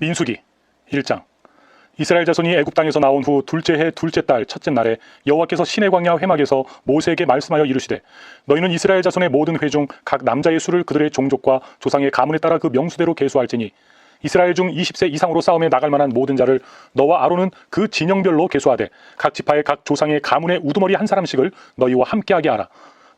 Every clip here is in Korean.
민수기 1장. 이스라엘 자손이 애굽 땅에서 나온 후 둘째 해 둘째 달 첫째 날에 여호와께서 시내 광야 회막에서 모세에게 말씀하여 이르시되 너희는 이스라엘 자손의 모든 회 중 각 남자의 수를 그들의 종족과 조상의 가문에 따라 그 명수대로 계수할지니 이스라엘 중 20세 이상으로 싸움에 나갈 만한 모든 자를 너와 아론은 그 진영별로 계수하되 각 지파의 각 조상의 가문의 우두머리 한 사람씩을 너희와 함께하게 하라.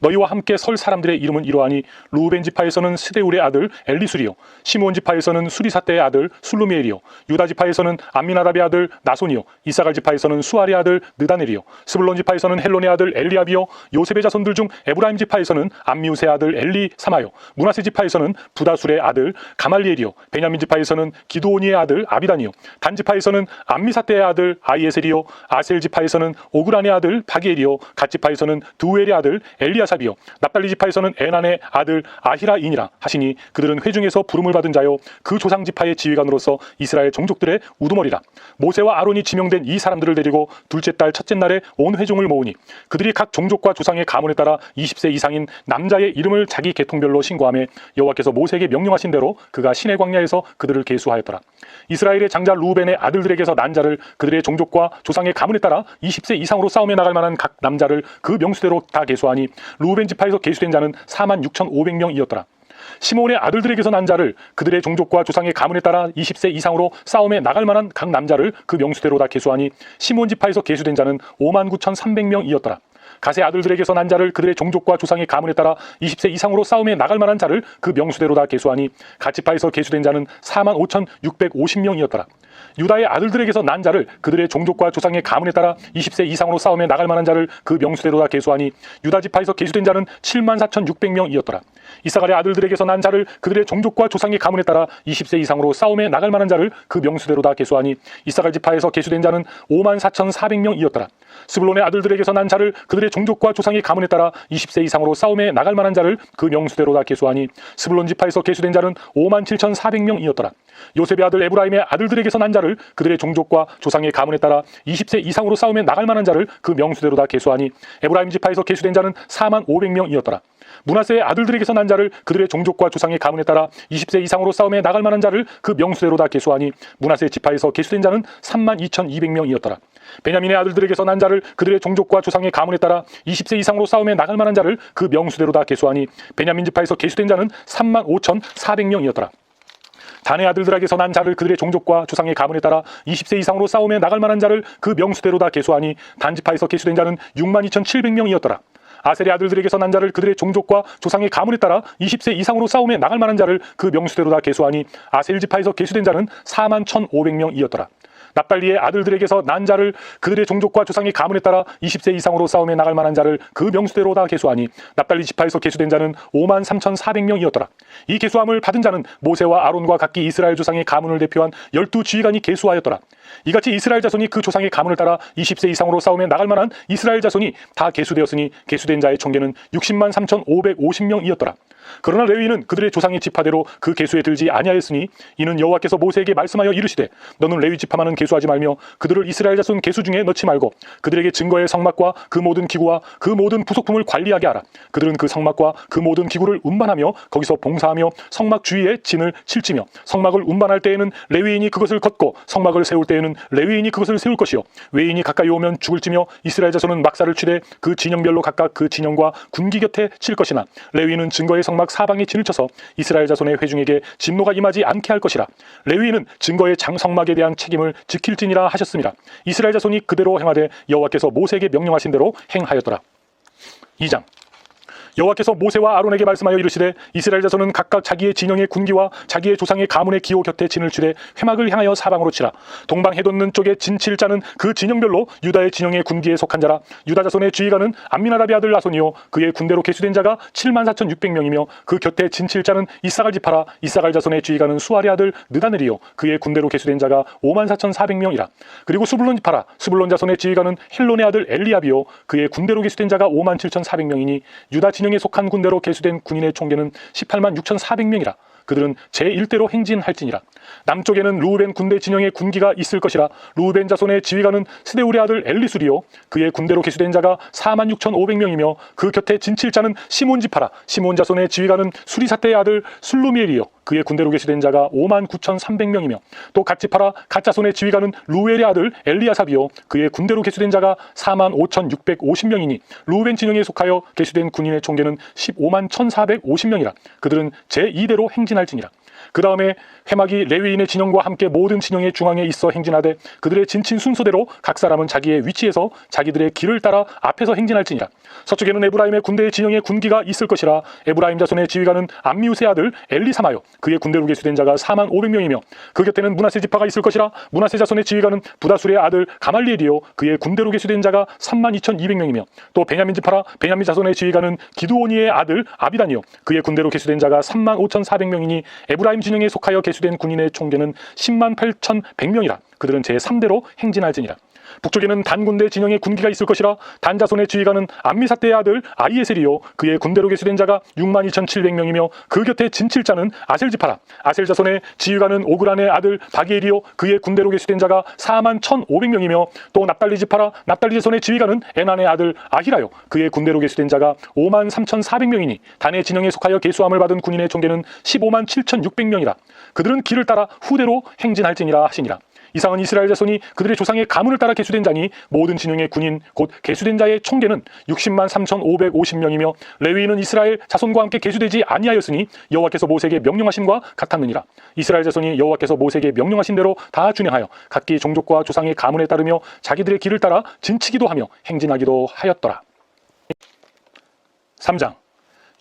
너희와 함께 설 사람들의 이름은 이러하니 루벤 지파에서는 스데울의 아들 엘리술이요, 시므온 지파에서는 수리사떼의 아들 술루미엘이요, 유다 지파에서는 암미나답의 아들 나손이요, 이사갈 지파에서는 수알의 아들 느다넬이요, 스불론 지파에서는 헬론의 아들 엘리압이요, 요셉의 자손들 중 에브라임 지파에서는 암미우스의 아들 엘리사마요, 므낫세 지파에서는 부다술의 아들 가말리엘이요, 베냐민 지파에서는 기드오니의 아들 아비단이요, 단 지파에서는 암미사떼의 아들 아이에셀이요, 아셀 지파에서는 오그란의 아들 바기엘이요, 갓 지파에서는 두엘의 아들 엘리아사 이요 납달리 지파에서는 에난의 아들 아히라인이라 하시니 그들은 회중에서 부름을 받은 자요 그 조상 지파의 지휘관으로서 이스라엘 종족들의 우두머리라. 모세와 아론이 지명된 이 사람들을 데리고 둘째 달 첫째 날에 온 회중을 모으니 그들이 각 종족과 조상의 가문에 따라 20세 이상인 남자의 이름을 자기 계통별로 신고하며 여호와께서 모세에게 명령하신 대로 그가 시내 광야에서 그들을 계수하였더라. 이스라엘의 장자 루벤의 아들들에게서 난 자를 그들의 종족과 조상의 가문에 따라 20세 이상으로 싸움에 나갈 만한 각 남자를 그 명수대로 다 계수하니 루벤 지파에서 계수된 자는 46,500명이었더라. 시므온의 아들들에게서 난 자를 그들의 종족과 조상의 가문에 따라 20세 이상으로 싸움에 나갈 만한 각 남자를 그 명수대로 다 계수하니 시므온 지파에서 계수된 자는 59,300명이었더라. 갓의 아들들에게서 난 자를 그들의 종족과 조상의 가문에 따라 20세 이상으로 싸움에 나갈 만한 자를 그 명수대로 다 계수하니 갓 지파에서 계수된 자는 45,650명이었더라. 유다의 아들들에게서 난 자를 그들의 종족과 조상의 가문에 따라 20세 이상으로 싸움에 나갈 만한 자를 그 명수대로 다 계수하니 유다 지파에서 계수된 자는 74,600명이었더라. 이사갈의 아들들에게서 난 자를 그들의 종족과 조상의 가문에 따라 20세 이상으로 싸움에 나갈 만한 자를 그 명수대로 다 계수하니 이사갈 지파에서 계수된 자는 54,400명이었더라. 스불론의 아들들에게서 난 자를 그들의 종족과 조상의 가문에 따라 20세 이상으로 싸움에 나갈 만한 자를 그 명수대로 다 계수하니 스불론 지파에서 계수된 자는 57,400명이었더라. 요셉의 아들 에브라임의 아들들에게서 난 자를 그들의 종족과 조상의 가문에 따라 20세 이상으로 싸움에 나갈 만한 자를 그 명수대로 다 계수하니 에브라임 지파에서 계수된 자는 45,000명이었더라. 므낫세의 아들들에게서 난 자를 그들의 종족과 조상의 가문에 따라 20세 이상으로 싸움에 나갈 만한 자를 그 명수대로 다 계수하니 므낫세 지파에서 계수된 자는 32,200명이었더라. 베냐민의 아들들에게서 난 자를 그들의 종족과 조상의 가문에 따라 20세 이상으로 싸움에 나갈 만한 자를 그 명수대로 다 계수하니 베냐민 지파에서 계수된 자는 35,400명이었더라. 단의 아들들에게서 난 자를 그들의 종족과 조상의 가문에 따라 20세 이상으로 싸움에 나갈 만한 자를 그 명수대로 다 계수하니 단 지파에서 계수된 자는 62,700명이었더라. 아셀의 아들들에게서 난 자를 그들의 종족과 조상의 가문에 따라 20세 이상으로 싸움에 나갈 만한 자를 그 명수대로 다 계수하니 아셀 지파에서 계수된 자는 41,500명이었더라. 납달리의 아들들에게서 난 자를 그들의 종족과 조상의 가문에 따라 20세 이상으로 싸움에 나갈 만한 자를 그 명수대로 다 계수하니 납달리 지파에서 계수된 자는 53,400명이었더라. 이 계수함을 받은 자는 모세와 아론과 각기 이스라엘 조상의 가문을 대표한 12지휘관이 계수하였더라. 이같이 이스라엘 자손이 그 조상의 가문을 따라 20세 이상으로 싸움에 나갈 만한 이스라엘 자손이 다 계수되었으니 계수된 자의 총계는 603,550명이었더라. 그러나 레위인은 그들의 조상의 지파대로 그 계수에 들지 아니하였으니 이는 여호와께서 모세에게 말씀하여 이르시되 너는 레위 지파만은 계수하지 말며 그들을 이스라엘 자손 계수 중에 넣지 말고 그들에게 증거의 성막과 그 모든 기구와 그 모든 부속품을 관리하게 하라. 그들은 그 성막과 그 모든 기구를 운반하며 거기서 봉사하며 성막 주위에 진을 칠지며 성막을 운반할 때에는 레위인이 그것을 걷고 성막을 세울 때에는 레위인이 그것을 세울 것이요 외인이 가까이 오면 죽을지며 이스라엘 자손은 막사를 취되 그 진영별로 각각 그 진영과 군기 곁에 칠 것이나 레위인은 증거의 성막 사방에 진을 쳐서 이스라엘 자손의 회중에게 진노가 임하지 않게 할 것이라. 레위인은 증거의 장성막에 대한 책임을 지킬지니라 하셨습니다. 이스라엘 자손이 그대로 행하되 여호와께서 모세에게 명령하신 대로 행하였더라. 2장. 여호와께서 모세와 아론에게 말씀하여 이르시되 이스라엘 자손은 각각 자기의 진영의 군기와 자기의 조상의 가문의 기호 곁에 진을 치되 회막을 향하여 사방으로 치라. 동방 해돋는 쪽에 진 칠 자는 그 진영별로 유다의 진영의 군기에 속한 자라. 유다 자손의 지휘관은 암미나답의 아들 나손이요 그의 군대로 계수된 자가 74,600명이며 그 곁에 진 칠 자는 이사갈 지파라. 이사갈 자손의 지휘관은 수알의 아들 느다넬이요 그의 군대로 계수된 자가 54,400명이라. 그리고 수불론 지파라. 수불론 자손의 지휘관은 헬론의 아들 엘리압이요 그의 군대로 계수된 자가 57,400명이니 유다 진영에 속한 군대로 계수된 군인의 총계는 186,400명이라. 그들은 제1대로 행진할지니라. 남쪽에는 루벤 군대 진영의 군기가 있을 것이라. 루벤 자손의 지휘관은 스데울의 아들 엘리술이요 그의 군대로 계수된 자가 46,500명이며 그 곁에 진칠 자는 시몬 지파라. 시몬 자손의 지휘관은 수리사떼의 아들 술루미엘이요 그의 군대로 계수된 자가 59,300명이며 또 갓지파라 갓자손의 지휘관은 루엘의 아들 엘리야삽이요 그의 군대로 계수된 자가 45,650명이니 루벤 진영에 속하여 계수된 군인의 총계는 151,450명이라. 그들은 제2대로 행진할지니라. 그 다음에 회막이 레위인의 진영과 함께 모든 진영의 중앙에 있어 행진하되 그들의 진친 순서대로 각 사람은 자기의 위치에서 자기들의 길을 따라 앞에서 행진할지니라. 서쪽에는 에브라임의 군대의 진영에 군기가 있을 것이라. 에브라임 자손의 지휘관은 암미우스의 아들 엘리사마요 그의 군대로 계수된 자가 45,000명이며 그 곁에는 므낫세 지파가 있을 것이라. 므낫세 자손의 지휘관은 부다술의 아들 가말리엘이요 그의 군대로 계수된 자가 32,200명이며 또 베냐민 지파라. 베냐민 자손의 지휘관은 기드오니의 아들 아비단이요 그의 군대로 계수된 자가 35,400명이니 에브라임 진영에 속하여 계수된 군인의 총계는 108,100명이라. 그들은 제3대로 행진할지니라. 북쪽에는 단 군대 진영에 군기가 있을 것이라. 단 자손의 지휘관은 암미사대의 아들 아이에셀이요 그의 군대로 계수된 자가 62,700명이며 그 곁에 진칠자는 아셀 지파라. 아셀 자손의 지휘관은 오그란의 아들 바기엘이요 그의 군대로 계수된 자가 41,500명이며 또 납달리 지파라. 납달리 자손의 지휘관은 에난의 아들 아히라요 그의 군대로 계수된 자가 53,400명이니 단의 진영에 속하여 계수함을 받은 군인의 총계는 157,600명이라. 그들은 길을 따라 후대로 행진할지니라 하시니라. 이상은 이스라엘 자손이 그들의 조상의 가문을 따라 계수된 자니 모든 진영의 군인 곧 계수된 자의 총계는 603,550명이며 레위인은 이스라엘 자손과 함께 계수되지 아니하였으니 여호와께서 모세에게 명령하심과 같았느니라. 이스라엘 자손이 여호와께서 모세에게 명령하신 대로 다 준행하여 각기 종족과 조상의 가문에 따르며 자기들의 길을 따라 진치기도 하며 행진하기도 하였더라. 3장.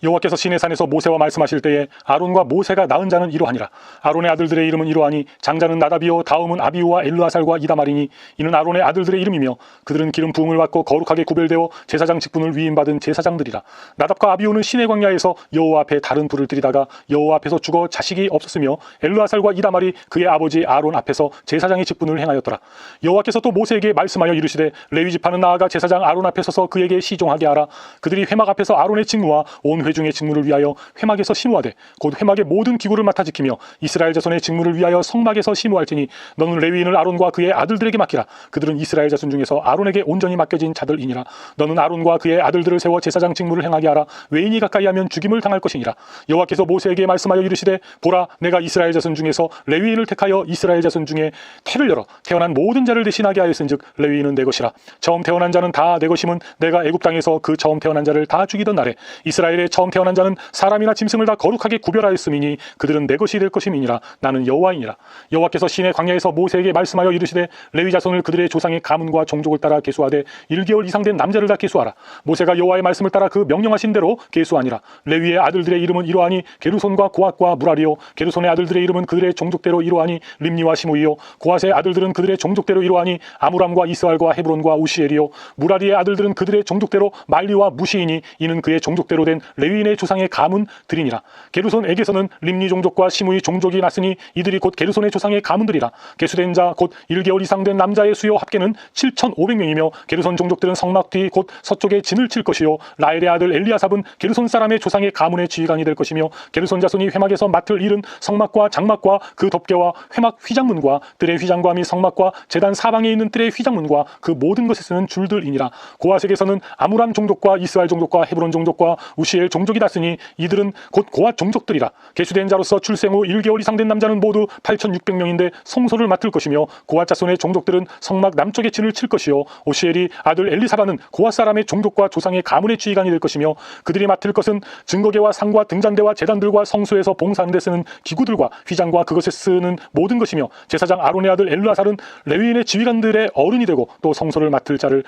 여호와께서 시내산에서 모세와 말씀하실 때에 아론과 모세가 낳은 자는 이러하니라. 아론의 아들들의 이름은 이러하니 장자는 나답이요 다음은 아비우와 엘르아살과 이다말이니 이는 아론의 아들들의 이름이며 그들은 기름 부음을 받고 거룩하게 구별되어 제사장 직분을 위임받은 제사장들이라. 나답과 아비우는 시내 광야에서 여호와 앞에 다른 불을 들이다가 여호와 앞에서 죽어 자식이 없었으며 엘르아살과 이다말이 그의 아버지 아론 앞에서 제사장의 직분을 행하였더라. 여호와께서 또 모세에게 말씀하여 이르시되 레위 지파는 나아가 제사장 아론 앞에 서서 그에게 시종하게 하라. 그들이 회막 앞에서 아론의 직무와 온 회중의 직무를 위하여 회막에서 심우하되 곧 회막의 모든 기구를 맡아 지키며 이스라엘 자손의 직무를 위하여 성막에서 심우할지니 너는 레위인을 아론과 그의 아들들에게 맡기라. 그들은 이스라엘 자손 중에서 아론에게 온전히 맡겨진 자들이니라. 너는 아론과 그의 아들들을 세워 제사장 직무를 행하게 하라. 외인이 가까이 하면 죽임을 당할 것이니라. 여호와께서 모세에게 말씀하여 이르시되 보라 내가 이스라엘 자손 중에서 레위인을 택하여 이스라엘 자손 중에 태를 열어 태어난 모든 자를 대신하게 하였은즉 레위인은 내 것이라. 처음 태어난 자는 다 내 것임은 내가 애굽 땅에서 그 처음 태어난 자를 다 죽이던 날에 이스라엘의 처음 태어난 자는 사람이나 짐승을 다 거룩하게 구별하였음이니 그들은 내 것이 될 것임이니라. 나는 여호와이니라. 여호와께서 시내 광야에서 모세에게 말씀하여 이르시되 레위 자손을 그들의 조상의 가문과 종족을 따라 계수하되 1개월 이상 된 남자를 다 계수하라. 모세가 여호와의 말씀을 따라 그 명령하신 대로 계수하니라. 레위의 아들들의 이름은 이러하니 게르손과 고앗과 무라리요 게르손의 아들들의 이름은 그들의 종족대로 이러하니 림니와 시므이요 고앗의 아들들은 그들의 종족대로 이러하니 아므람과 이스알과 헤브론과 우시엘이요 무라리의 아들들은 그들의 종족대로 말리와 무시이니 이는 그의 종족대로 된 레위인의 조상의 가문들이니라. 게르손에게서는 림니 종족과 시므이 종족이 났으니 이들이 곧 게르손의 조상의 가문들이라. 계수된 자 곧 1개월 이상 된 남자의 수요 합계는 7,500명이며 게르손 종족들은 성막 뒤 곧 서쪽에 진을 칠 것이요 라엘의 아들 엘리아삽은 게르손 사람의 조상의 가문의 지휘관이 될 것이며 게르손 자손이 회막에서 맡을 일은 성막과 장막과 그 덮개와 회막 휘장문과 뜰의 휘장과 및 성막과 제단 사방에 있는 뜰의 휘장문과 그 모든 것에 쓰는 줄들이니라. 고앗에게서는 아므람 종족과 이스라엘 종족과 헤브론 종족과 우시엘 종족이 났으니 이들은 곧 고앗 종족들이라. 계수된 자로서 출생 후 1개월 이상 된 남자는 모두 8,600명인데 성소를 맡을 것이며 고앗 자손의 종족들은 성막 남쪽에 진을 칠 것이요 오시엘이 아들 엘리사바는 고앗 사람의 종족과 조상의 가문의 지휘관이 될 것이며 그들이 맡을 것은 증거계와 상과 등잔대와 제단들과 성소에서 봉사하는 데 쓰는 기구들과 휘장과 그것에 쓰는 모든 것이며 제사장 아론의 아들 엘르아살은 레위인의 지휘관들의 어른이 되고 또 성소를 맡을 자를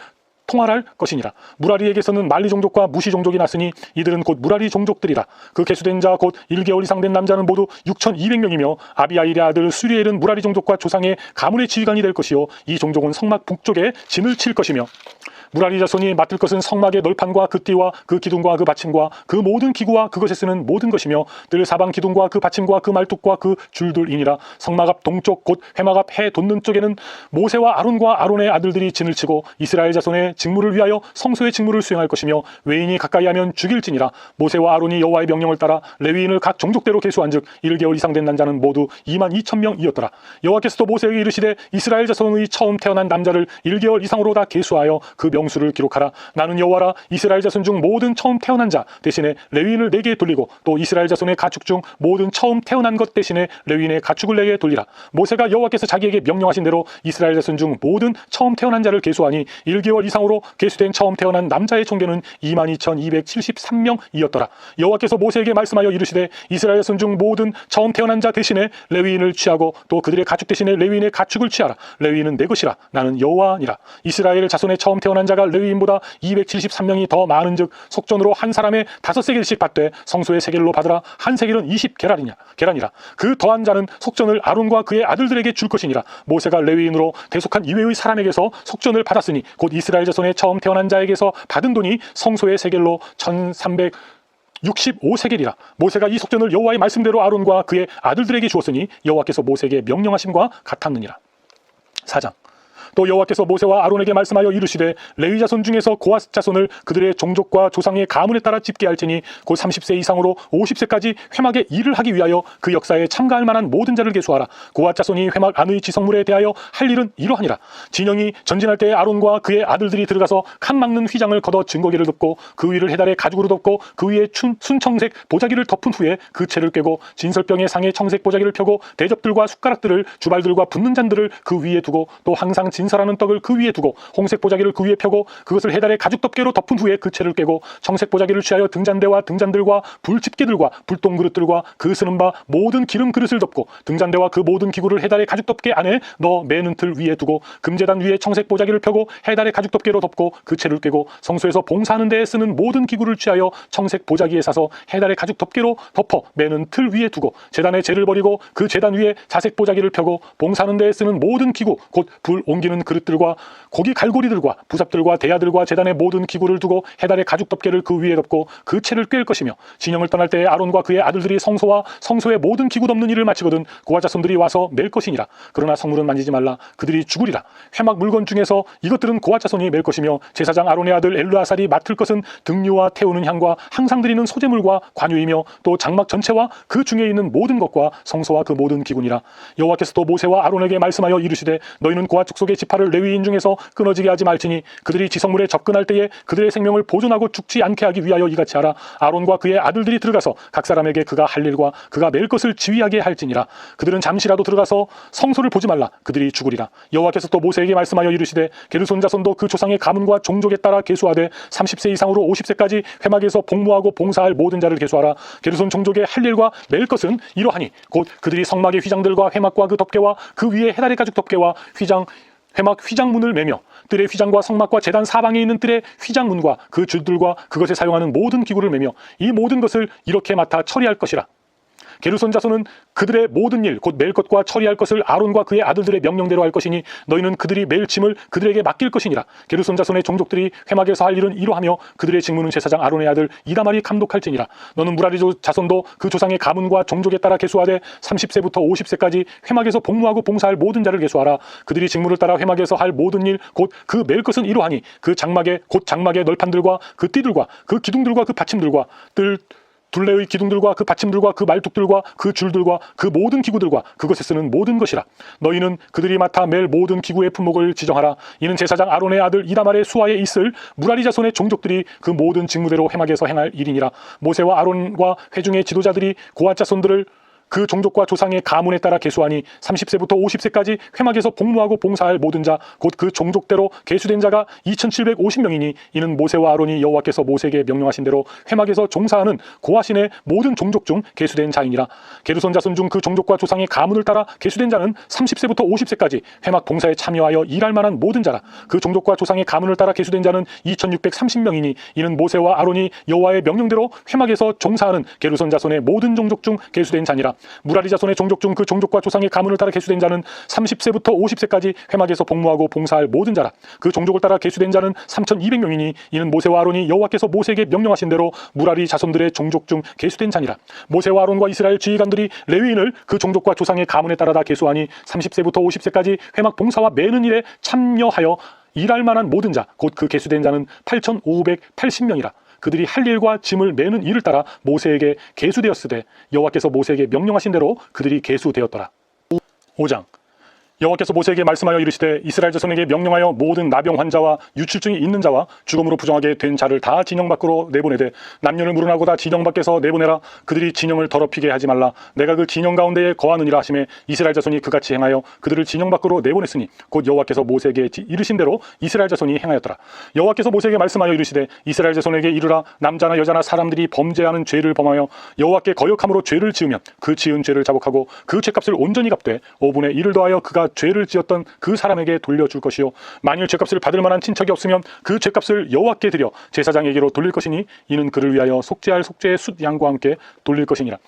통할할 것이니라. 무라리에게서는 말리 종족과 무시 종족이 났으니 이들은 곧 무라리 종족들이라. 그 계수된 자 곧 1개월 이상 된 남자는 모두 6,200명이며 아비아일의 아들 수리엘은 무라리 종족과 조상의 가문의 지휘관이 될 것이요 이 종족은 성막 북쪽에 진을 칠 것이며 무라리 자손이 맡을 것은 성막의 널판과 그 띠와 그 기둥과 그 받침과 그 모든 기구와 그것에 쓰는 모든 것이며 뜰 사방 기둥과 그 받침과 그 말뚝과 그 줄들이니라. 성막 앞 동쪽 곧 회막 앞 해 돋는 쪽에는 모세와 아론과 아론의 아들들이 진을 치고 이스라엘 자손의 직무를 위하여 성소의 직무를 수행할 것이며 외인이 가까이 하면 죽일지니라. 모세와 아론이 여호와의 명령을 따라 레위인을 각 종족대로 계수한즉 1개월 이상 된 남자는 모두 22,000명이었더라. 여호와께서도 모세에게 이르시되 이스라엘 자손의 처음 태어난 남자를 1개월 이상으로 다 계수하여 그 명수를 기록하라. 나는 여호와라. 이스라엘 자손 중 모든 처음 태어난 자 대신에 레위인을 내게 돌리고 또 이스라엘 자손의 가축 중 모든 처음 태어난 것 대신에 레위인의 가축을 내게 돌리라. 모세가 여호와께서 자기에게 명령하신 대로 이스라엘 자손 중 모든 처음 태어난 자를 계수하니 1개월 이상으로 계수된 처음 태어난 남자의 총계는 22,273명이었더라. 여호와께서 모세에게 말씀하여 이르시되 이스라엘 자손 중 모든 처음 태어난 자 대신에 레위인을 취하고 또 그들의 가축 대신에 레위인의 가축을 취하라. 레위인은 내 것이라. 나는 여호와니라. 이스라엘 자손의 처음 태어난 자가 레위인보다 273명이 더 많은즉 속전으로 한 사람의 5세겔씩 받되 성소의 세겔로 받으라. 한 세겔은 20계란이라. 그 더한 자는 속전을 아론과 그의 아들들에게 줄 것이니라. 모세가 레위인으로 대속한 이외의 사람에게서 속전을 받았으니 곧 이스라엘 자손의 처음 태어난 자에게서 받은 돈이 성소의 세겔로 1365세겔이라. 모세가 이 속전을 여호와의 말씀대로 아론과 그의 아들들에게 주었으니 여호와께서 모세에게 명령하심과 같았느니라. 4장. 또 여호와께서 모세와 아론에게 말씀하여 이르시되 레위 자손 중에서 고핫 자손을 그들의 종족과 조상의 가문에 따라 집게 할지니 곧 30세 이상으로 50세까지 회막의 일을 하기 위하여 그 역사에 참가할 만한 모든 자를 계수하라. 고핫 자손이 회막 안의 지성물에 대하여 할 일은 이러하니라. 진영이 전진할 때에 아론과 그의 아들들이 들어가서 칸 막는 휘장을 걷어 증거기를 덮고 그 위를 해달의 가죽으로 덮고 그 위에 순청색 보자기를 덮은 후에 그 채를 꿰고 진설병의 상에 청색 보자기를 펴고 대접들과 숟가락들을 주발들과 붓는 잔들을 그 위에 두고 또 항상 진설하는 떡을 그 위에 두고 홍색 보자기를 그 위에 펴고 그것을 해달의 가죽 덮개로 덮은 후에 그 채를 꿰고 청색 보자기를 취하여 등잔대와 등잔들과 불집게들과 불똥 그릇들과 그 쓰는 바 모든 기름 그릇을 덮고 등잔대와 그 모든 기구를 해달의 가죽 덮개 안에 넣어 매는 틀 위에 두고 금제단 위에 청색 보자기를 펴고 해달의 가죽 덮개로 덮고 그 채를 꿰고 성소에서 봉사하는 데에 쓰는 모든 기구를 취하여 청색 보자기에 사서 해달의 가죽 덮개로 덮어 매는 틀 위에 두고 제단에 재를 버리고 그 제단 위에 자색 보자기를 펴고 봉사하는 데에 쓰는 모든 기구 곧 불 옮기는 그릇들과 고기 갈고리들과 부삽들과 대야들과 제단의 모든 기구를 두고 해달의 가죽 덮개를 그 위에 덮고 그 채를 꿰을 것이며 진영을 떠날 때에 아론과 그의 아들들이 성소와 성소의 모든 기구 덮는 일을 마치거든 고핫 자손들이 와서 맬 것이니라. 그러나 성물은 만지지 말라. 그들이 죽으리라. 회막 물건 중에서 이것들은 고핫 자손이 맬 것이며 제사장 아론의 아들 엘르아살이 맡을 것은 등류와 태우는 향과 항상 드리는 소제물과 관유이며 또 장막 전체와 그 중에 있는 모든 것과 성소와 그 모든 기구니라. 여호와께서 또 모세와 아론에게 말씀하여 이르시되 너희는 고핫 족속의 지파를 레위인 중에서 끊어지게 하지 말지니 그들이 지성물에 접근할 때에 그들의 생명을 보존하고 죽지 않게 하기 위하여 이같이 하라. 아론과 그의 아들들이 들어가서 각 사람에게 그가 할 일과 그가 맬 것을 지휘하게 할지니라. 그들은 잠시라도 들어가서 성소를 보지 말라. 그들이 죽으리라. 여호와께서 또 모세에게 말씀하여 이르시되 게르손 자손도 그 조상의 가문과 종족에 따라 계수하되 30세 이상으로 50세까지 회막에서 복무하고 봉사할 모든 자를 계수하라. 게르손 종족의 할 일과 맬 것은 이러하니 곧 그들이 성막의 휘장들과 회막과 그 덮개와 그 위에 해달의 가죽 덮개와 회막 휘장문을 매며 뜰의 휘장과 성막과 제단 사방에 있는 뜰의 휘장문과 그 줄들과 그것에 사용하는 모든 기구를 매며 이 모든 것을 이렇게 맡아 처리할 것이라. 게르손 자손은 그들의 모든 일 곧 맬 것과 처리할 것을 아론과 그의 아들들의 명령대로 할 것이니 너희는 그들이 맬 짐을 그들에게 맡길 것이니라. 게르손 자손의 종족들이 회막에서 할 일은 이러하며 그들의 직무는 제사장 아론의 아들 이다말이 감독할지니라. 너는 무라리 자손도 그 조상의 가문과 종족에 따라 계수하되 30세부터 50세까지 회막에서 복무하고 봉사할 모든 자를 계수하라. 그들이 직무를 따라 회막에서 할 모든 일 곧 그 맬 것은 이러하니 그 장막의 널판들과 그 띠들과 그 기둥들과 그 받침들과 둘레의 기둥들과 그 받침들과 그 말뚝들과 그 줄들과 그 모든 기구들과 그것에 쓰는 모든 것이라. 너희는 그들이 맡아 맬 모든 기구의 품목을 지정하라. 이는 제사장 아론의 아들 이다말의 수하에 있을 무라리 자손의 종족들이 그 모든 직무대로 회막에서 행할 일이니라. 모세와 아론과 회중의 지도자들이 고핫 자손들을 그 종족과 조상의 가문에 따라 계수하니 30세부터 50세까지 회막에서 복무하고 봉사할 모든 자 곧 그 종족대로 계수된 자가 2750명이니 이는 모세와 아론이 여호와께서 모세에게 명령하신 대로 회막에서 종사하는 고핫인의 모든 종족 중 계수된 자이니라. 게르손 자손 중 그 종족과 조상의 가문을 따라 계수된 자는 30세부터 50세까지 회막 봉사에 참여하여 일할 만한 모든 자라. 그 종족과 조상의 가문을 따라 계수된 자는 2630명이니 이는 모세와 아론이 여호와의 명령대로 회막에서 종사하는 게르손 자손의 모든 종족 중 계수된 자니라. 무라리 자손의 종족 중 그 종족과 조상의 가문을 따라 계수된 자는 30세부터 50세까지 회막에서 복무하고 봉사할 모든 자라. 그 종족을 따라 계수된 자는 3200명이니 이는 모세와 아론이 여호와께서 모세에게 명령하신 대로 무라리 자손들의 종족 중 계수된 자니라. 모세와 아론과 이스라엘 지휘관들이 레위인을 그 종족과 조상의 가문에 따라 다 계수하니 30세부터 50세까지 회막 봉사와 매는 일에 참여하여 일할 만한 모든 자 곧 그 계수된 자는 8580명이라. 그들이 할 일과 짐을 매는 일을 따라 모세에게 계수되었으되 여호와께서 모세에게 명령하신 대로 그들이 계수되었더라. 5장. 여호와께서 모세에게 말씀하여 이르시되 이스라엘 자손에게 명령하여 모든 나병 환자와 유출증이 있는 자와 죽음으로 부정하게 된 자를 다 진영 밖으로 내보내되 남녀를 물어나고 다 진영 밖에서 내보내라. 그들이 진영을 더럽히게 하지 말라. 내가 그 진영 가운데에 거하느니라 하시매 이스라엘 자손이 그같이 행하여 그들을 진영 밖으로 내보냈으니 곧 여호와께서 모세에게 이르신 대로 이스라엘 자손이 행하였더라. 여호와께서 모세에게 말씀하여 이르시되 이스라엘 자손에게 이르라. 남자나 여자나 사람들이 범죄하는 죄를 범하여 여호와께 거역함으로 죄를 지으면 그 지은 죄를 자복하고 그 죄값을 온전히 갚되 5분의 1을 더하여 그가 죄를 지었던 그 사람에게 돌려줄 것이요 만일 죄값을 받을 만한 친척이 없으면 그 죄값을 여호와께 드려 제사장에게로 돌릴 것이니 이는 그를 위하여 속죄할 속죄의 숫 양과 함께 돌릴 것이니라.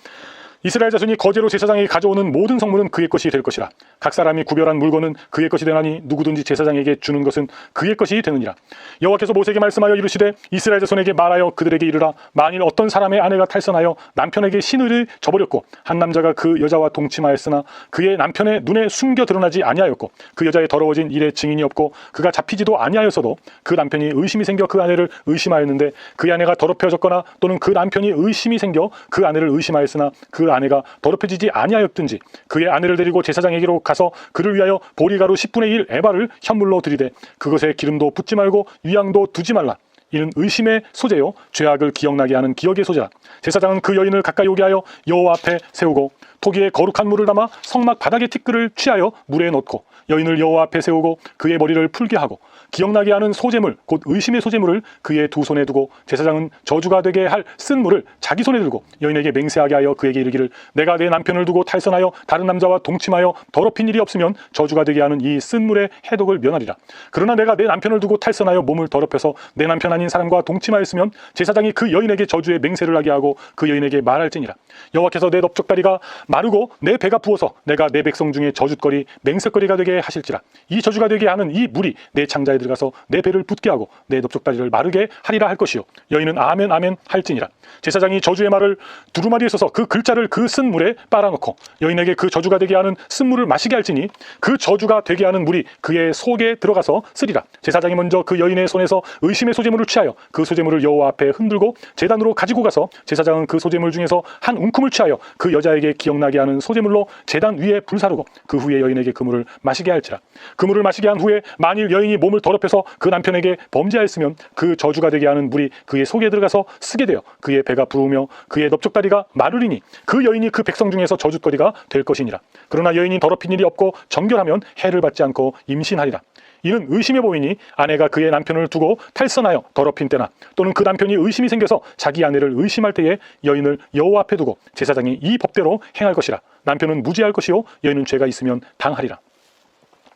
이스라엘 자손이 거제로 제사장에게 가져오는 모든 성물은 그의 것이 될 것이라. 각 사람이 구별한 물건은 그의 것이 되나니 누구든지 제사장에게 주는 것은 그의 것이 되느니라. 여호와께서 모세에게 말씀하여 이르시되 이스라엘 자손에게 말하여 그들에게 이르라. 만일 어떤 사람의 아내가 탈선하여 남편에게 신의를 저버렸고 한 남자가 그 여자와 동침하였으나 그의 남편의 눈에 숨겨 드러나지 아니하였고 그 여자의 더러워진 일에 증인이 없고 그가 잡히지도 아니하였어도 그 남편이 의심이 생겨 그 아내를 의심하였는데 그 아내가 더럽혀졌거나 또는 그 남편이 의심이 생겨 그 아내를 의심하였으나 그 아내가 더럽혀지지 아니하였든지 그의 아내를 데리고 제사장에게로 가서 그를 위하여 보리가루 10분의 1 에바를 현물로 드리되 그것에 기름도 붓지 말고 유향도 두지 말라. 이는 의심의 소재요 죄악을 기억나게 하는 기억의 소재라. 제사장은 그 여인을 가까이 오게 하여 여호와 앞에 세우고 토기에 거룩한 물을 담아 성막 바닥에 티끌을 취하여 물에 넣고 여인을 여호와 앞에 세우고 그의 머리를 풀게 하고 기억나게 하는 소재물 곧 의심의 소재물을 그의 두 손에 두고 제사장은 저주가 되게 할 쓴 물을 자기 손에 들고 여인에게 맹세하게 하여 그에게 이르기를 내가 내 남편을 두고 탈선하여 다른 남자와 동침하여 더럽힌 일이 없으면 저주가 되게 하는 이 쓴 물의 해독을 면하리라. 그러나 내가 내 남편을 두고 탈선하여 몸을 더럽혀서 내 남편 아닌 사람과 동침하였으면 제사장이 그 여인에게 저주의 맹세를 하게 하고 그 여인에게 말할지니라. 여호와께서 내 넓적다리가 마르고 내 배가 부어서 내가 내 백성 중에 저주거리 맹석거리가 되게 하실지라. 이 저주가 되게 하는 이 물이 내 창자에 들어가서 내 배를 붓게 하고 내 넓적다리를 마르게 하리라 할 것이요 여인은 아멘 아멘 할지니라. 제사장이 저주의 말을 두루마리에 써서 그 글자를 그 쓴 물에 빨아놓고 여인에게 그 저주가 되게 하는 쓴 물을 마시게 할지니 그 저주가 되게 하는 물이 그의 속에 들어가서 쓰리라. 제사장이 먼저 그 여인의 손에서 의심의 소재물을 취하여 그 소재물을 여호와 앞에 흔들고 제단으로 가지고 가서 제사장은 그 소재물 중에서 한 움큼을 취하여 그 여자에게 기억나게 하는 소재물로 제단 위에 불사르고 그 후에 여인에게 그 물을 마시게 할지라. 그 물을 마시게 한 후에 만일 여인이 몸을 더럽혀서 그 남편에게 범죄하였으면 그 저주가 되게 하는 물이 그의 속에 들어가서 쓰게 되어 그의 배가 부으며 그의 넓적다리가 마르리니 그 여인이 그 백성 중에서 저주거리가 될 것이니라. 그러나 여인이 더럽힌 일이 없고 정결하면 해를 받지 않고 임신하리라. 이는 의심해 보이니 아내가 그의 남편을 두고 탈선하여 더럽힌 때나 또는 그 남편이 의심이 생겨서 자기 아내를 의심할 때에 여인을 여호와 앞에 두고 제사장이 이 법대로 행할 것이라. 남편은 무죄할 것이요 여인은 죄가 있으면 당하리라.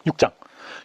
6장.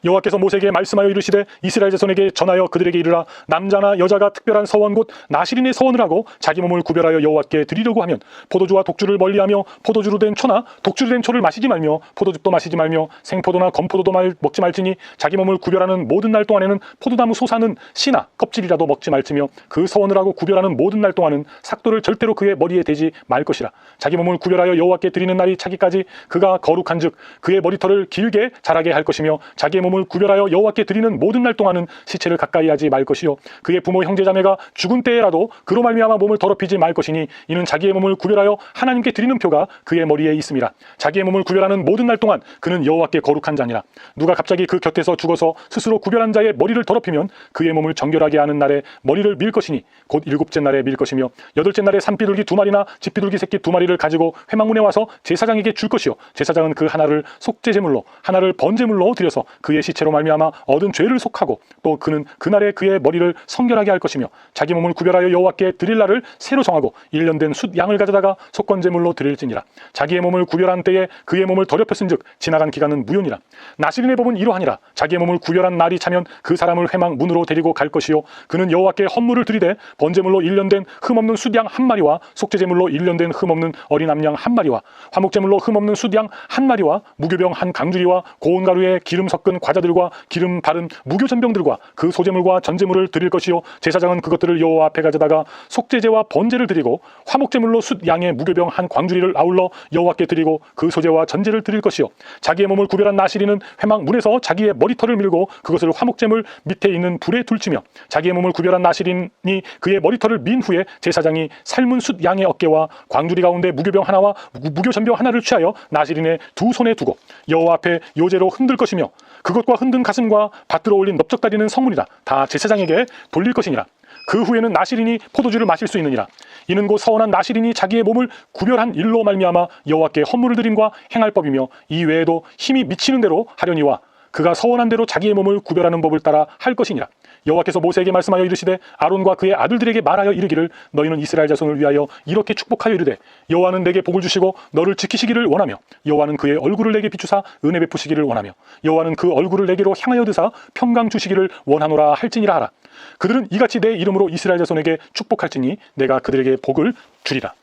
여호와께서 모세에게 말씀하여 이르시되 이스라엘 자손에게 전하여 그들에게 이르라. 남자나 여자가 특별한 서원 곧 나실인의 서원을 하고 자기 몸을 구별하여 여호와께 드리려고 하면 포도주와 독주를 멀리하며 포도주로 된 초나 독주로 된 초를 마시지 말며 포도즙도 마시지 말며 생포도나 건포도도 먹지 말지니 자기 몸을 구별하는 모든 날 동안에는 포도나무 솟아는 씨나 껍질이라도 먹지 말지며 그 서원을 하고 구별하는 모든 날 동안은 삭도를 절대로 그의 머리에 대지 말 것이라. 자기 몸을 구별하여 여호와께 드리는 날이 차기까지 그가 거룩한즉 그의 머리털을 길게 자라게 할 것이며 자기의 몸을 구별하여 여호와께 드리는 모든 날 동안은 시체를 가까이 하지 말 것이요 그의 부모 형제자매가 죽은 때에라도 그로 말미암아 몸을 더럽히지 말 것이니 이는 자기의 몸을 구별하여 하나님께 드리는 표가 그의 머리에 있음이라. 자기의 몸을 구별하는 모든 날 동안 그는 여호와께 거룩한 자니라. 누가 갑자기 그 곁에서 죽어서 스스로 구별한 자의 머리를 더럽히면 그의 몸을 정결하게 하는 날에 머리를 밀 것이니 곧 7째 날에 밀 것이며 8째 날에 산비둘기 2마리나 집비둘기 새끼 2마리를 가지고 회막문에 와서 제사장에게 줄 것이요 제사장은 그 하나를 속죄제물로 하나를 번제물로 드려서 그의 시체로 말미암아 얻은 죄를 속하고 또 그는 그날에 그의 머리를 성결하게 할 것이며 자기 몸을 구별하여 여호와께 드릴 날을 새로 정하고 1년 된 숫 양을 가져다가 속건제물로 드릴지니라. 자기의 몸을 구별한 때에 그의 몸을 더럽혔은즉 지나간 기간은 무효니라. 나실인의 법은 이러하니라. 자기의 몸을 구별한 날이 차면 그 사람을 회막 문으로 데리고 갈 것이요 그는 여호와께 헌물을 드리되 번제물로 1년 된 흠없는 숫양 1마리와 속죄제물로 1년 된 흠없는 어린 암양 1마리와 화목제물로 흠없는 숫양 1마리와 무교병 1강주리와 고운 가루에 기름 섞은 과자들과 기름 바른 무교 전병들과 그 소제물과 전제물을 드릴 것이요 제사장은 그것들을 여호와 앞에 가져다가 속죄제와 번제를 드리고 화목제물로 숫 양의 무교병 한 광주리를 아울러 여호와께 드리고 그 소제와 전제를 드릴 것이요 자기의 몸을 구별한 나시리는 회막 문에서 자기의 머리털을 밀고 그것을 화목제물 밑에 있는 불에 둘치며 자기의 몸을 구별한 나시린이 그의 머리털을 민 후에 제사장이 삶은 숫 양의 어깨와 광주리 가운데 무교병 하나와 무교전병 하나를 취하여 나시린의 두 손에 두고 여호와 앞에 요제로 흔들 것이며 그것과 흔든 가슴과 받들어 올린 넓적다리는 성물이다. 다 제사장에게 돌릴 것이니라. 그 후에는 나시린이 포도주를 마실 수 있느니라. 이는 곧 서원한 나시린이 자기의 몸을 구별한 일로 말미암아 여호와께 헌물을 드림과 행할 법이며 이 외에도 힘이 미치는 대로 하려니와 그가 서원한 대로 자기의 몸을 구별하는 법을 따라 할 것이니라. 여호와께서 모세에게 말씀하여 이르시되 아론과 그의 아들들에게 말하여 이르기를 너희는 이스라엘 자손을 위하여 이렇게 축복하여 이르되 여호와는 내게 복을 주시고 너를 지키시기를 원하며 여호와는 그의 얼굴을 내게 비추사 은혜 베푸시기를 원하며 여호와는 그 얼굴을 내게로 향하여 드사 평강 주시기를 원하노라 할지니라 하라. 그들은 이같이 내 이름으로 이스라엘 자손에게 축복할지니 내가 그들에게 복을 주리라.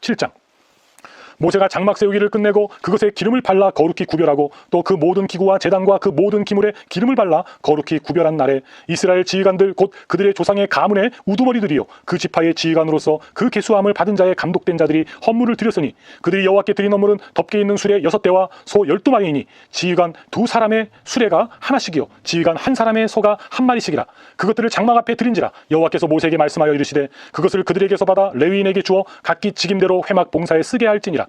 7장. 모세가 장막 세우기를 끝내고 그것에 기름을 발라 거룩히 구별하고 또 그 모든 기구와 제단과 그 모든 기물에 기름을 발라 거룩히 구별한 날에 이스라엘 지휘관들 곧 그들의 조상의 가문의 우두머리들이요 그 지파의 지휘관으로서 그 계수함을 받은 자의 감독된 자들이 헌물을 드렸으니 그들이 여호와께 드린 헌물은 덮개 있는 수레 6대와 소 12마리이니 지휘관 2사람의 수레가 하나씩이요 지휘관 1사람의 소가 1마리씩이라. 그것들을 장막 앞에 드린지라. 여호와께서 모세에게 말씀하여 이르시되 그것을 그들에게서 받아 레위인에게 주어 각기 직임대로 회막 봉사에 쓰게 할지니라.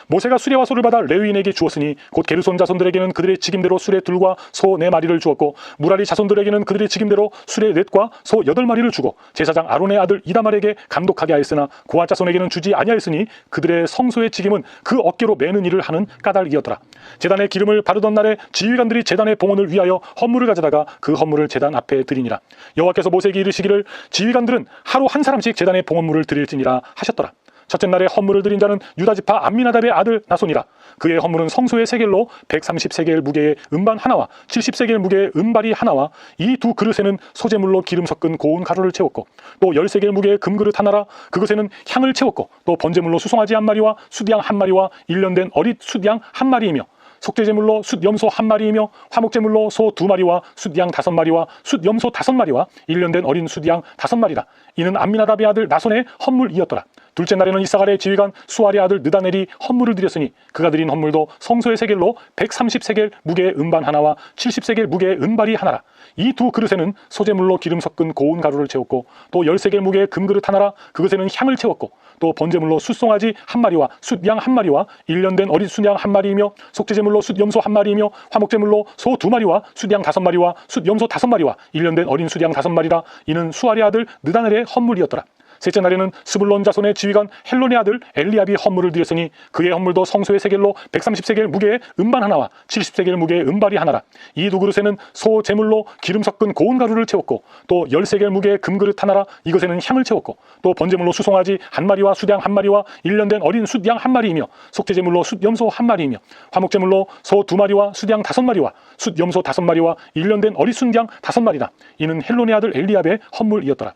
모세가 수레와 소를 받아 레위인에게 주었으니 곧 게르손 자손들에게는 그들의 직임대로 수레 2과 소 4마리를 주었고 무라리 자손들에게는 그들의 직임대로 수레 4과 소 8마리를 주고 제사장 아론의 아들 이다말에게 감독하게 하였으나 고앗 자손에게는 주지 아니하였으니 그들의 성소의 직임은 그 어깨로 매는 일을 하는 까닭이었더라. 제단에 기름을 바르던 날에 지휘관들이 제단의 봉헌을 위하여 헌물을 가져다가 그 헌물을 제단 앞에 드리니라. 여호와께서 모세에게 이르시기를 지휘관들은 하루 한 사람씩 제단의 봉헌물을 드릴지니라 하셨더라. 첫째 날에 헌물을 드린 자는 유다지파 암미나답의 아들 나손이라. 그의 헌물은 성소의 세겔로 130세겔 무게의 음반 하나와 70세겔 무게의 은발이 하나와 이 두 그릇에는 소재물로 기름 섞은 고운 가루를 채웠고 또 10세겔 무게의 금그릇 하나라. 그것에는 향을 채웠고 또 번제물로 수송아지 1마리와 숫양 1마리와 1년된 어릿 숫양 1마리이며 속죄제물로 숫염소 1마리이며 화목제물로 소 2마리와 숫양 5마리와 숫염소 5마리와 1년된 어린 숫양 5마리라. 이는 암미나답의 아들 나손의 헌물이었더라. 둘째 날에는 이사갈의 지휘관 수아리의 아들 느다넬이 헌물을 드렸으니 그가 드린 헌물도 성소의 세겔로 130세겔 무게의 음반 하나와 70세겔 무게의 은발이 하나라. 이 두 그릇에는 소재물로 기름 섞은 고운 가루를 채웠고 또 10세겔 무게의 금그릇 하나라. 그것에는 향을 채웠고 또 번제물로 숫송아지 1마리와 숫양 1마리와 1년된 어린 숫양 1마리이며 속죄제물로 숫염소 1마리이며 화목제물로 소 2마리와 숫양 5마리와 숫염소 5마리와 1년된 어린 숫양 5마리라. 이는 수아리의 아들 느다넬의 헌물이었더라. 셋째 날에는 스불론 자손의 지휘관 헬론의 아들 엘리압이 헌물을 드렸으니 그의 헌물도 성소의 세겔로 130세겔 무게의 음반 하나와 70세겔 무게의 은발이 하나라. 이 두 그릇에는 소 제물로 기름 섞은 고운 가루를 채웠고 또 10세겔 무게의 금그릇 하나라. 이것에는 향을 채웠고 또 번제물로 수송아지 1마리와 숫양 1마리와 1년된 어린 숫양 1마리이며 속죄제물로 숫염소 1마리이며 화목제물로 소 2마리와 숫양 5마리와 숫염소 5마리와 1년된 어린 숫양 5마리라. 이는 헬론의 아들 엘리압의 헌물이었더라.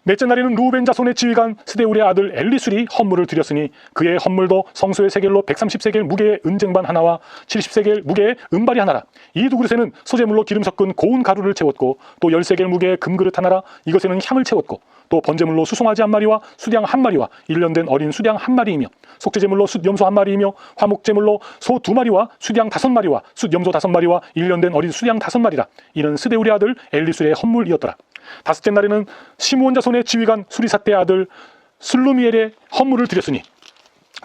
넷째 날에는 루벤 자손의 지휘관 스데울의 아들 엘리술이 헌물을 드렸으니 그의 헌물도 성소의 세겔로 130세겔 무게의 은쟁반 하나와 70세겔 무게의 은발이 하나라. 이 두 그릇에는 소재물로 기름 섞은 고운 가루를 채웠고 또 10세겔 무게의 금그릇 하나라. 이것에는 향을 채웠고 또 번제물로 수송아지 1마리와 숫양 1마리와 1년된 어린 숫양 1마리이며 속죄제물로 숫염소 1마리이며 화목제물로 소 2마리와 숫양 5마리와 숫염소 5마리와 1년된 어린 숫양 5마리라. 이는 스데울의 아들 엘리술의 헌물이었더라. 다섯째 날에는 시므온 자손의 지휘관 수리사떼의 아들 슬루미엘의 헌물을 드렸으니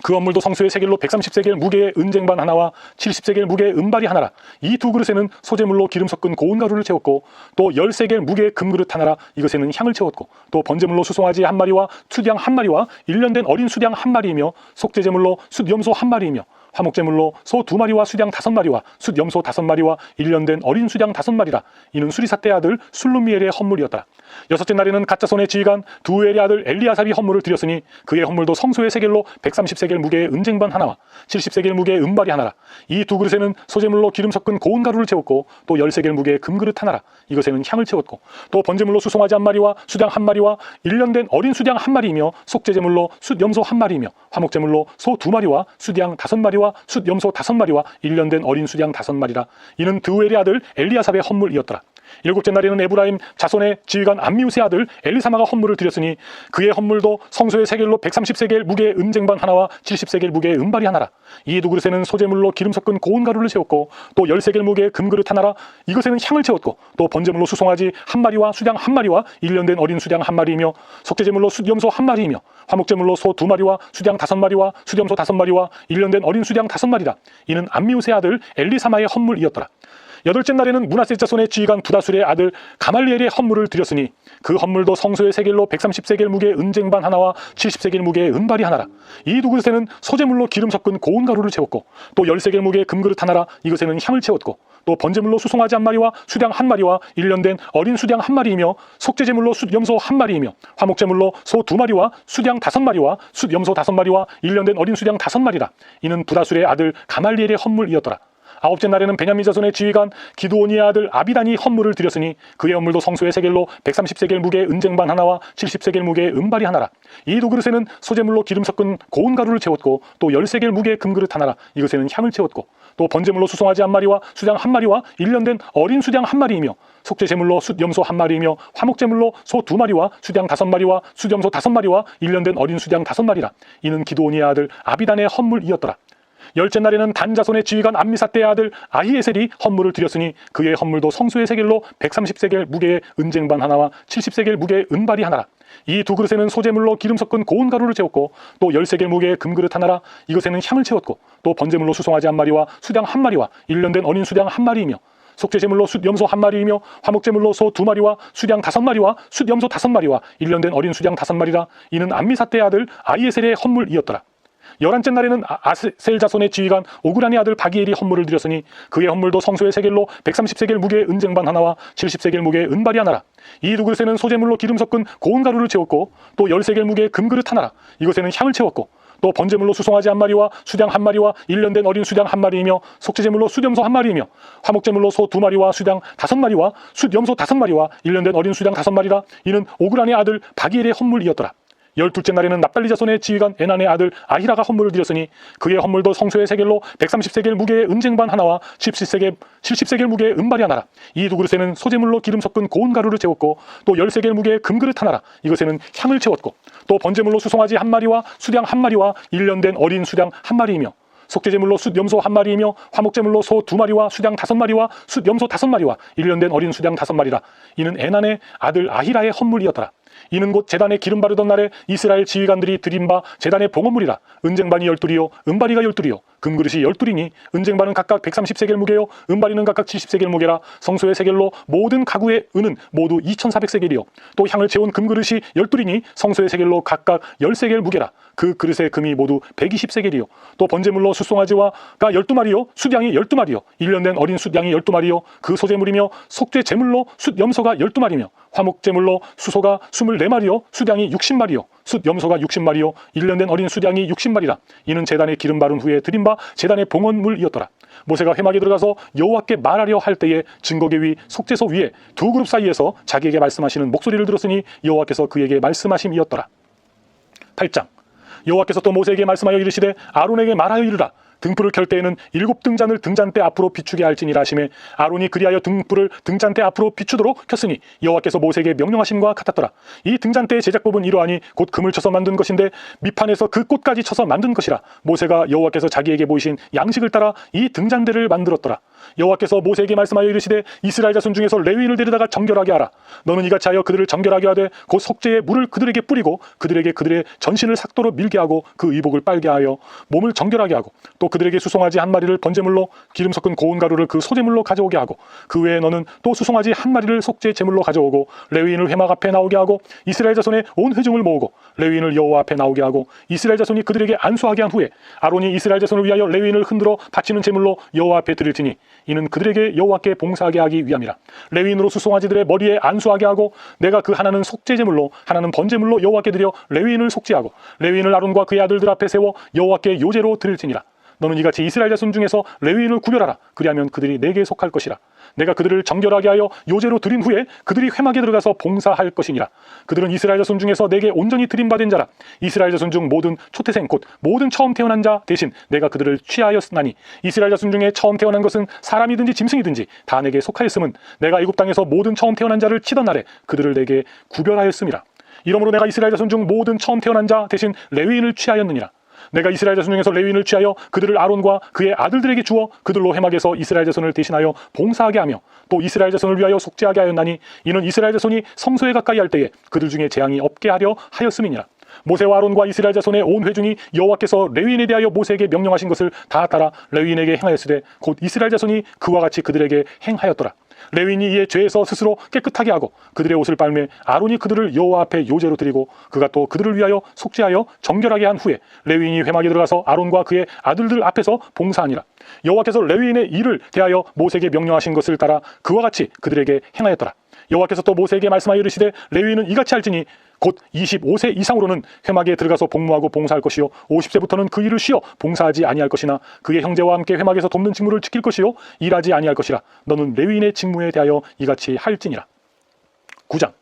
그 헌물도 성소의 세겔로 130세겔 무게의 은쟁반 하나와 70세겔 무게의 은발이 하나라. 이 두 그릇에는 소재물로 기름 섞은 고운 가루를 채웠고 또 10세겔 무게의 금그릇 하나라. 이것에는 향을 채웠고 또 번제물로 수송아지 1마리와 숫양 1마리와 1년된 어린 숫양 1마리이며 속죄제물로 숫염소 1마리이며 화목제물로 소 2마리와 숫양 5마리와 숫염소 5마리와 1년된 어린 숫양 5마리라. 이는 수리사떼의 아들 술루미엘의 헌물이었다. 여섯째 날에는 갓자손의 지휘관 두엘의 아들 엘리아삽이 헌물을 드렸으니 그의 헌물도 성소의 세겔로 130세겔 무게의 은쟁반 하나와 70세겔 무게의 은발이 하나라. 이 두 그릇에는 소재물로 기름 섞은 고운 가루를 채웠고 또 10세겔 무게의 금그릇 하나라. 이것에는 향을 채웠고 또 번제물로 수송아지 1마리와 숫양 1마리와 1년된 어린 숫양 1마리이며 속죄제물로 숫염소 1마리이며 화목제물로 소 2마리와 숫양 5마리와 마리와 숫 염소 5마리와 1년 된 어린 숫양 5마리라. 이는 드우엘의 아들 엘리아삽의 헌물이었더라. 일곱째 날에는 에브라임 자손의 지휘관 암미우스의 아들 엘리사마가 헌물을 드렸으니 그의 헌물도 성소의 세겔로 130세겔 무게의 은쟁반 하나와 70세겔 무게의 은발이 하나라. 이 두 그릇에는 소재물로 기름 섞은 고운 가루를 채웠고 또 10세겔 무게의 금그릇 하나라. 이것에는 향을 채웠고 또 번제물로 수송아지 1마리와 수장 1마리와 1년 된 어린 수장 1마리이며 속죄제물로 숫염소 1마리이며 화목제물로 소 2마리와 수장 5마리와 숫염소 5마리와 1년 된 어린 수장 5마리라. 이는 암미우스의 아들 엘리사마의 헌물이었더라. 여덟째 날에는 므낫세 자손의 지휘관 부다술의 아들 가말리엘의 헌물을 드렸으니 그 헌물도 성소의 세겔로 130세겔 무게의 은쟁반 하나와 70세겔 무게의 은발이 하나라. 이 두 그릇에는 소재물로 기름 섞은 고운 가루를 채웠고 또 10세겔 무게의 금그릇 하나라. 이것에는 향을 채웠고 또 번제물로 수송아지 1마리와 수장 1마리와 1년 된 어린 수장 1마리이며 속죄제물로 숫염소 1마리이며 화목제물로 소 2마리와 수장 5마리와 숫염소 5마리와 1년 된 어린 수장 5마리라. 이는 부다술의 아들 가말리엘의 헌물이었더라. 아홉째 날에는 베냐민 자손의 지휘관 기드오니의 아들 아비단이 헌물을 드렸으니 그의 헌물도 성소의 세겔로 130세겔 무게의 은쟁반 하나와 70세겔 무게의 은발이 하나라. 이 두 그릇에는 소재물로 기름 섞은 고운 가루를 채웠고 또 10세겔 무게의 금그릇 하나라. 이것에는 향을 채웠고 또 번제물로 수송아지 1마리와 수장 1마리와 1년 된 어린 수장 1마리이며 속죄제물로 숫염소 1마리이며 화목제물로 소 2마리와 수장 5마리와 숫염소 5마리와 1년 된 어린 수장 5마리라. 이는 기드오니의 아들 아비단의 헌물이었더라. 열째 날에는 단 자손의 지휘관 암미사대의 아들 아히에셀이 헌물을 드렸으니 그의 헌물도 성소의 세겔로 130세겔 무게의 은쟁반 하나와 70세겔 무게의 은발이 하나라. 이 두 그릇에는 소재물로 기름 섞은 고운 가루를 채웠고 또 10세겔 무게의 금그릇 하나라. 이것에는 향을 채웠고 또 번제물로 수송아지 1마리와 수장 1마리와 1년 된 어린 수장 1마리이며 속죄제물로 숫염소 1마리이며 화목제물로 소 2마리와 수장 5마리와 숫염소 5마리와 1년 된 어린 수장 5마리라. 이는 암미사대의 아들 아히에셀의 헌물이었더라. 11째 날에는 아셀 자손의 지휘관 오그란의 아들 바기엘이 헌물을 드렸으니 그의 헌물도 성소의 세겔로 130세겔 무게의 은쟁반 하나와 70세겔 무게의 은발이 하나라. 이 두 그릇에는 소재물로 기름 섞은 고운 가루를 채웠고 또 10세겔 무게의 금그릇 하나라. 이것에는 향을 채웠고 또 번제물로 수송아지 1마리와 수장 1마리와 1년 된 어린 수장 1마리이며 속죄제물로 숫염소 1마리이며 화목제물로 소 2마리와 수장 5마리와 숫염소 5마리와 1년 된 어린 수장 5마리라. 이는 오그란의 아들 바기엘의 헌물이었더라. 12째 날에는 납달리 자손의 지휘관 에난의 아들 아히라가 헌물을 드렸으니 그의 헌물도 성소의 세겔로 130세겔 무게의 은쟁반 하나와 70세겔 무게의 은발이 하나라. 이 두 그릇에는 소재물로 기름 섞은 고운 가루를 채웠고 또 10세겔 무게의 금그릇 하나라. 이것에는 향을 채웠고 또 번제물로 수송아지 1마리와 수장 1마리와 1년 된 어린 수장 1마리이며 속죄제물로 숫염소 1마리이며 화목제물로 소 2마리와 수장 5마리와 숫염소 5마리와 1년 된 어린 수장 5마리라. 이는 에난의 아들 아히라의 헌물이었더라. 이는 곧 제단에 기름 바르던 날에 이스라엘 지휘관들이 드린 바 제단의 봉헌물이라. 은쟁반이 12이요 은바리가 12이요 금그릇이 12이니 은쟁반은 각각 130세겔 무게요 은바리는 각각 70세겔 무게라. 성소의 세겔로 모든 가구의 은은 모두 2400세겔이요 또 향을 채운 금그릇이 12이니 성소의 세겔로 각각 10세겔 무게라. 그 그릇의 금이 모두 120세겔이요 또 번제물로 숫송아지가 12마리요 숫양이 12마리요 1년 된 어린 숫양이 12마리요 그 소재물이며 속죄제물로 숫염소가 12마리며 화목제물로 수소가 24마리요 숫양이 60마리요 숫염소가 60마리요 1년 된 어린 숫양이 60마리라. 이는 제단에 기름 바른 후에 드린 바 제단의 봉헌물이었더라. 모세가 회막에 들어가서 여호와께 말하려 할 때에 증거계 위 속죄소 위에 두 그룹 사이에서 자기에게 말씀하시는 목소리를 들었으니 여호와께서 그에게 말씀하심이었더라. 8장. 여호와께서 또 모세에게 말씀하여 이르시되 아론에게 말하여 이르라. 등불을 켤 때에는 7등잔을 등잔대 앞으로 비추게 할지니라 하시매 아론이 그리하여 등불을 등잔대 앞으로 비추도록 켰으니 여호와께서 모세에게 명령하심과 같았더라. 이 등잔대의 제작법은 이러하니 곧 금을 쳐서 만든 것인데 밑판에서 그 꽃까지 쳐서 만든 것이라. 모세가 여호와께서 자기에게 보이신 양식을 따라 이 등잔대를 만들었더라. 여호와께서 모세에게 말씀하여 이르시되 이스라엘 자손 중에서 레위인을 데려다가 정결하게 하라. 너는 이같이 하여 그들을 정결하게 하되 곧 속죄의 물을 그들에게 뿌리고 그들에게 그들의 전신을 삭도로 밀게 하고 그 의복을 빨게 하여 몸을 정결하게 하고 또 그들에게 수송아지 1마리를 번제물로 기름 섞은 고운 가루를 그 소제물로 가져오게 하고 그 외에 너는 또 수송아지 1마리를 속죄 제물로 가져오고 레위인을 회막 앞에 나오게 하고 이스라엘 자손의 온 회중을 모으고 레위인을 여호와 앞에 나오게 하고 이스라엘 자손이 그들에게 안수하게 한 후에 아론이 이스라엘 자손을 위하여 레위인을 흔들어 바치는 제물로 여호와 앞에 드릴 테니 이는 그들에게 여호와께 봉사하게 하기 위함이라. 레위인으로 수송아지들의 머리에 안수하게 하고 내가 그 하나는 속죄 제물로 하나는 번제물로 여호와께 드려 레위인을 속죄하고 레위인을 아론과 그의 아들들 앞에 세워 여호와께 요제로 드릴 테니라. 너는 이같이 이스라엘 자손 중에서 레위인을 구별하라. 그리하면 그들이 내게 속할 것이라. 내가 그들을 정결하게 하여 요제로 드린 후에 그들이 회막에 들어가서 봉사할 것이니라. 그들은 이스라엘 자손 중에서 내게 온전히 드림받은 자라. 이스라엘 자손 중 모든 초태생 곧 모든 처음 태어난 자 대신 내가 그들을 취하였나니 이스라엘 자손 중에 처음 태어난 것은 사람이든지 짐승이든지 다 내게 속하였음은 내가 애굽 땅에서 모든 처음 태어난 자를 치던 날에 그들을 내게 구별하였음이라. 이러므로 내가 이스라엘 자손 중 모든 처음 태어난 자 대신 레위인을 취하였느니라. 내가 이스라엘 자손 중에서 레위인을 취하여 그들을 아론과 그의 아들들에게 주어 그들로 회막에서 이스라엘 자손을 대신하여 봉사하게 하며 또 이스라엘 자손을 위하여 속죄하게 하였나니 이는 이스라엘 자손이 성소에 가까이 할 때에 그들 중에 재앙이 없게 하려 하였음이니라. 모세와 아론과 이스라엘 자손의 온 회중이 여호와께서 레위인에 대하여 모세에게 명령하신 것을 다 따라 레위인에게 행하였으되 곧 이스라엘 자손이 그와 같이 그들에게 행하였더라. 레위인이 이에 죄에서 스스로 깨끗하게 하고 그들의 옷을 빨매 아론이 그들을 여호와 앞에 요제로 드리고 그가 또 그들을 위하여 속죄하여 정결하게 한 후에 레위인이 회막에 들어가서 아론과 그의 아들들 앞에서 봉사하니라. 여호와께서 레위인의 일을 대하여 모세에게 명령하신 것을 따라 그와 같이 그들에게 행하였더라. 여호와께서 또 모세에게 말씀하여 이르시되 레위인은 이같이 할지니 곧 25세 이상으로는 회막에 들어가서 복무하고 봉사할 것이요 50세부터는 그 일을 쉬어 봉사하지 아니할 것이나 그의 형제와 함께 회막에서 돕는 직무를 지킬 것이요 일하지 아니할 것이라. 너는 레위인의 직무에 대하여 이같이 할지니라. 9장.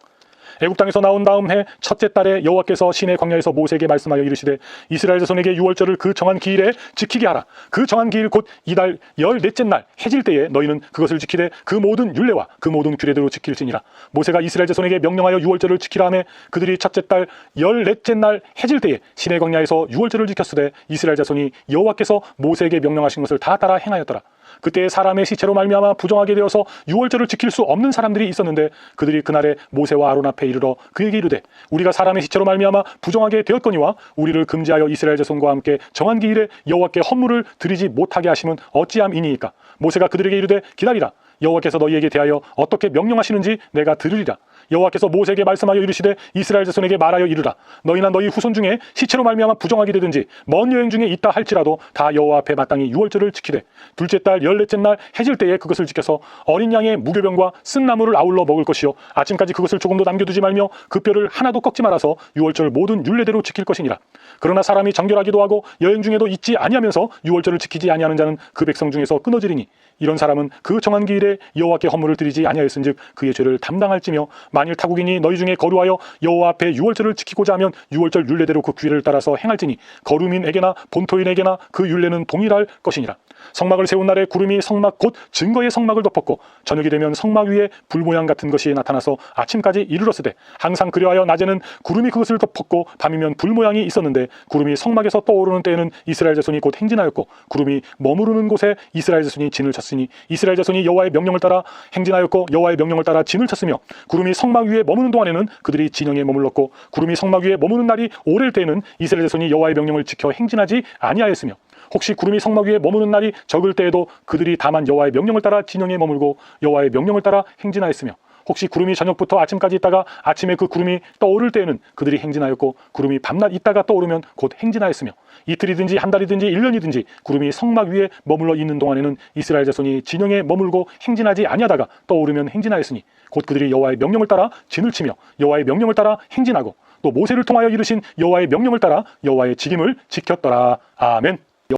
애굽 땅에서 나온 다음 해 첫째 달에 여호와께서 시내 광야에서 모세에게 말씀하여 이르시되 이스라엘 자손에게 유월절을 그 정한 기일에 지키게 하라. 그 정한 기일 곧 이달 14째 날 해질 때에 너희는 그것을 지키되 그 모든 율례와 그 모든 규례대로 지킬지니라. 모세가 이스라엘 자손에게 명령하여 유월절을 지키라 하매 그들이 첫째 달 14째 날 해질 때에 시내 광야에서 유월절을 지켰으되 이스라엘 자손이 여호와께서 모세에게 명령하신 것을 다 따라 행하였더라. 그때 사람의 시체로 말미암아 부정하게 되어서 유월절을 지킬 수 없는 사람들이 있었는데 그들이 그날에 모세와 아론 앞에 이르러 그에게 이르되 우리가 사람의 시체로 말미암아 부정하게 되었거니와 우리를 금지하여 이스라엘 자손과 함께 정한 기일에 여호와께 헌물을 드리지 못하게 하심은 어찌함이니이까. 모세가 그들에게 이르되 기다리라. 여호와께서 너희에게 대하여 어떻게 명령하시는지 내가 들으리라. 여호와께서 모세에게 말씀하여 이르시되 이스라엘 자손에게 말하여 이르라. 너희나 너희 후손 중에 시체로 말미암아 부정하게 되든지 먼 여행 중에 있다 할지라도 다 여호와 앞에 마땅히 유월절을 지키되 둘째 달 14째 날 해질 때에 그것을 지켜서 어린 양의 무교병과 쓴 나물을 아울러 먹을 것이요 아침까지 그것을 조금도 남겨두지 말며 그 뼈를 하나도 꺾지 말아서 유월절 모든 율례대로 지킬 것이니라. 그러나 사람이 정결하기도 하고 여행 중에도 잊지 아니하면서 유월절을 지키지 아니하는 자는 그 백성 중에서 끊어지리니 이런 사람은 그 정한 기일에 여호와께 헌물을 드리지 아니하였은즉 그의 죄를 담당할지며 만일 타국인이 너희 중에 거류하여 여호와 앞에 유월절을 지키고자 하면 유월절 율례대로 그 규례를 따라서 행할지니 거류민에게나 본토인에게나 그 율례는 동일할 것이니라. 성막을 세운 날에 구름이 성막 곧 증거의 성막을 덮었고 저녁이 되면 성막 위에 불 모양 같은 것이 나타나서 아침까지 이르렀으되 항상 그리하여 낮에는 구름이 그것을 덮었고 밤이면 불 모양이 있었는데 구름이 성막에서 떠오르는 때에는 이스라엘 자손이 곧 행진하였고 구름이 머무르는 곳에 이스라엘 자손이 진을 쳤으니 이스라엘 자손이 여호와의 명령을 따라 행진하였고 여호와의 명령을 따라 진을 쳤으며 구름이 성막 위에 머무는 동안에는 그들이 진영에 머물렀고 구름이 성막 위에 머무는 날이 오래일 때에는 이스라엘 자손이 여호와의 명령을 지켜 행진하지 아니하였으며 혹시 구름이 성막 위에 머무는 날이 적을 때에도 그들이 다만 여호와의 명령을 따라 진영에 머물고 여호와의 명령을 따라 행진하였으며 혹시 구름이 저녁부터 아침까지 있다가 아침에 그 구름이 떠오를 때에는 그들이 행진하였고 구름이 밤낮 있다가 떠오르면 곧 행진하였으며 이틀이든지 한 달이든지 1년이든지 구름이 성막 위에 머물러 있는 동안에는 이스라엘 자손이 진영에 머물고 행진하지 아니하다가 떠오르면 행진하였으니 곧 그들이 여호와의 명령을 따라 진을 치며 여호와의 명령을 따라 행진하고 또 모세를 통하여 이르신 여호와의 명령을 따라 여호와의 직임을 지켰더라. 아멘.